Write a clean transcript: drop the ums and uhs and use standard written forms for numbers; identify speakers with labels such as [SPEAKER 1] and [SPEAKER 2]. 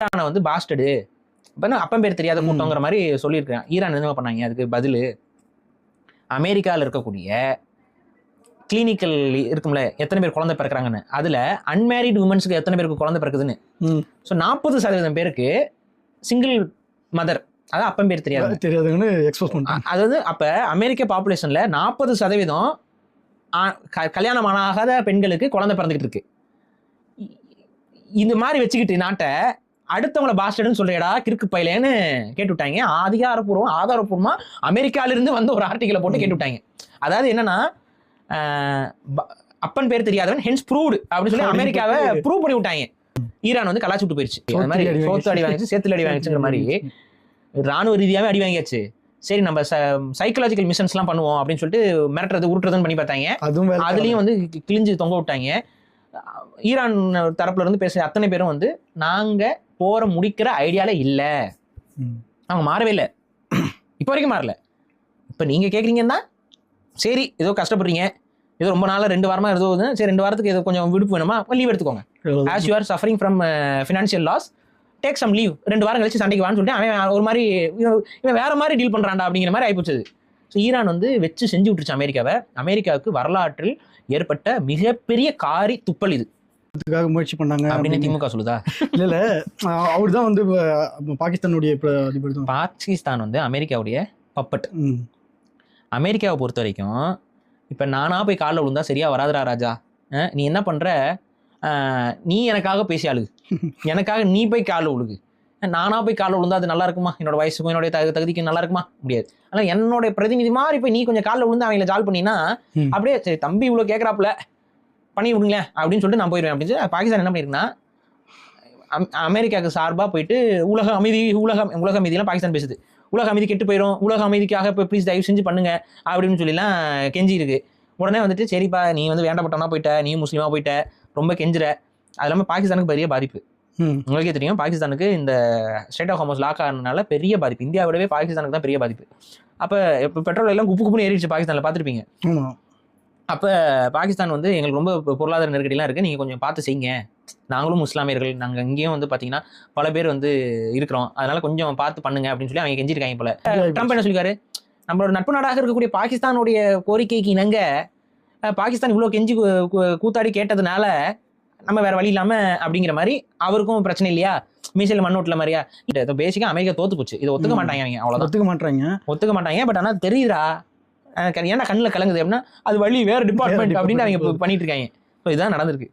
[SPEAKER 1] ஈரானை வந்து பாஸ்டடு அப்பம் பேர் தெரியாத கூட்டங்கிற மாதிரி சொல்லியிருக்கேன். ஈரான் என்ன பண்ணாங்க அதுக்கு பதில், அமெரிக்காவில் இருக்கக்கூடிய கிளினிக்கல் இருக்கும்ல எத்தனை பேர் குழந்தை பிறக்கிறாங்கன்னு, அதுல அன்மேரிட் உமன்ஸுக்கு எத்தனை பேருக்கு குழந்தை பிறக்குதுன்னு. ஸோ 40% பேருக்கு சிங்கிள் மதர், அதான் அப்பம் பேர் தெரியாதுன்னு எக்ஸ்போஸ் பண்ணாங்க. அதாவது அப்ப அமெரிக்க பாப்புலேஷன்ல 40% கல்யாணம் ஆகாத பெண்களுக்கு குழந்தை பிறந்துகிட்டு இருக்கு. இந்த மாதிரி வச்சுக்கிட்டு நாட்டை அடுத்தவங்கள பாஸ்டர்னு சொல்றியடா கிறுக்கு பையலேன்னு கேட்டுவிட்டாங்க. ஆதாரப்பூர்வமா அமெரிக்காவிலிருந்து வந்து ஒரு ஆர்டிக்கலை போட்டு கேட்டுவிட்டாங்க. அதாவது என்னன்னா, அப்பன் பேர் தெரியாதவன் ஹென்ஸ் ப்ரூவ்டு அப்படின்னு சொல்லி அமெரிக்காவை ப்ரூவ் பண்ணி விட்டாங்க. ஈரான் வந்து கலாச்சி விட்டு போயிடுச்சு. அந்த மாதிரி சோத்து அடி வாங்கிச்சு, சேத்துல அடி வாங்கிச்சுங்கிற மாதிரி ராணுவ ரீதியாவே அடி வாங்கியாச்சு. சரி நம்ம சைக்கலாஜிக்கல் மிஷன்ஸ் எல்லாம் பண்ணுவோம் அப்படின்னு சொல்லிட்டு மிரட்டுறது உருட்டுறதுன்னு பண்ணி பார்த்தாங்க. அதுலயும் வந்து கிழிஞ்சு தொங்க விட்டாங்க. ஈரான் தரப்புல இருந்து பேசுற அத்தனை பேரும் வந்து நாங்க போற முடிக்கிற ஐடியால இல்ல, அவங்க மாறவே இல்லை, இப்போ வரைக்கும் மாறல. இப்ப நீங்க கேக்குறீங்கன்னா சரி ஏதோ கஷ்டப்படுறீங்க, ஏதோ ரொம்ப நாள் 2 வாரமா ஏதோ சரி 2 வாரத்துக்கு ஏதோ கொஞ்சம் விடுப்பு வேணுமா, லீவ் எடுத்துக்கோங்க. As you are suffering from financial loss, take some leave, 2 வாரம் கழிச்சு சண்டைக்கு வான்னு சொல்லிட்டு அவன் ஒரு மாதிரி இவன் வேற மாதிரி டீல் பண்றான்டா அப்படிங்கிற மாதிரி ஆயிப்போச்சு. ஸோ ஈரான் வந்து வச்சு செஞ்சு விட்டுருச்சு அமெரிக்காவை. அமெரிக்காவுக்கு வரலாற்றில் ஏற்பட்ட மிகப்பெரிய காரி துப்பல் இது. முயற்சி பண்ணாங்க அப்படின்னு திமுக சொல்லுதா? இல்ல அவர் தான் வந்து பாகிஸ்தானுடைய பாகிஸ்தான் வந்து அமெரிக்காவுடைய பப்பட். அமெரிக்காவை பொறுத்த வரைக்கும் இப்ப நானா போய் காலில் விழுந்தா சரியா வராதுரா ராஜா, நீ என்ன பண்ற, நீ எனக்காக பேசி அழுகு, எனக்காக நீ போய் காலில் விழுகு, நானா போய் காலில் விழுந்தா அது நல்லா இருக்குமா, என்னோட வயசுக்கும் என்னோட தகுதிக்கு நல்லா இருக்குமா, முடியாது. ஆனா என்னோட பிரதிநிதி மாதிரி போய் நீ கொஞ்சம் காலில் விழுந்து அவங்கள ஜால் பண்ணினா அப்படியே சரி தம்பி இவ்வளவு கேட்கறாப்புல பண்ணி விடுங்களேன் அப்படின்னு சொல்லிட்டு நான் போயிடுவேன் அப்படின்னு சொல்லி பாகிஸ்தான் என்ன பண்ணிருக்குன்னா அமெரிக்காவுக்கு சார்பாக போயிட்டு உலக அமைதியெல்லாம் பாகிஸ்தான் பேசுது. உலக அமைதி கெட்டு போயிடும், உலக அமைதிக்காக இப்போ ப்ளீஸ் தயவு செஞ்சு பண்ணுங்க அப்படின்னு சொல்லிலாம் கெஞ்சி இருக்கு. உடனே வந்துட்டு சரிப்பா நீ வந்து வேண்டப்பட்டவனா போயிட்ட, நீ முஸ்லீமா போயிட்ட, ரொம்ப கெஞ்சுற. அது இல்லாமல் பாகிஸ்தானுக்கு பெரிய பாதிப்பு. உங்களுக்கே தெரியும் பாகிஸ்தானுக்கு இந்த ஸ்டேட் ஆஃப் ஹார்மஸ் லாக் ஆனதுனால பெரிய பாதிப்பு, இந்தியாவை விடவே பாகிஸ்தானுக்கு தான் பெரிய பாதிப்பு. அப்போ இப்போ பெட்ரோல் எல்லாம் குப்புன்னு ஏறிடுச்சு பாகிஸ்தானில், பார்த்துருப்பீங்க. அப்போ பாகிஸ்தான் வந்து எங்களுக்கு ரொம்ப பொருளாதார நெருக்கடிலாம் இருக்குது, நீங்கள் கொஞ்சம் பார்த்து செய்யுங்க, நாங்களும் முஸ்லாமியர்கள், நாங்கள் இங்கேயும் வந்து பார்த்தீங்கன்னா பல பேர் வந்து இருக்கிறோம், அதனால கொஞ்சம் பார்த்து பண்ணுங்க அப்படின்னு சொல்லி அவங்க கெஞ்சிருக்காங்க போல. ட்ரம்ப் என்ன சொல்லியிருக்காரு, நம்மளோட நட்பு நாடாக இருக்கக்கூடிய பாகிஸ்தானுடைய கோரிக்கைக்கு இணங்க பாகிஸ்தான் இவ்வளோ கெஞ்சி கூத்தாடி கேட்டதுனால நம்ம வேற வழி இல்லாம அப்படிங்கிற மாதிரி அவருக்கும் பிரச்சனை இல்லையா, மீசையில் மண்ணோட்டில் மாதிரியா. பேசிக்கா அமெரிக்கா தோத்து போச்சு, இதை ஒத்துக்க மாட்டாங்க அவங்க, அவ்வளோதான் ஒத்துக்க மாட்டாங்க. பட் ஆனால் தெரியுதா ஏன்னா கண்ணில் கலங்குது அப்படின்னா அது வழி வேற டிபார்ட்மெண்ட் அப்படின்னு அவங்க பண்ணிட்டு இருக்காங்க. ஸோ இதுதான் நடந்திருக்கு.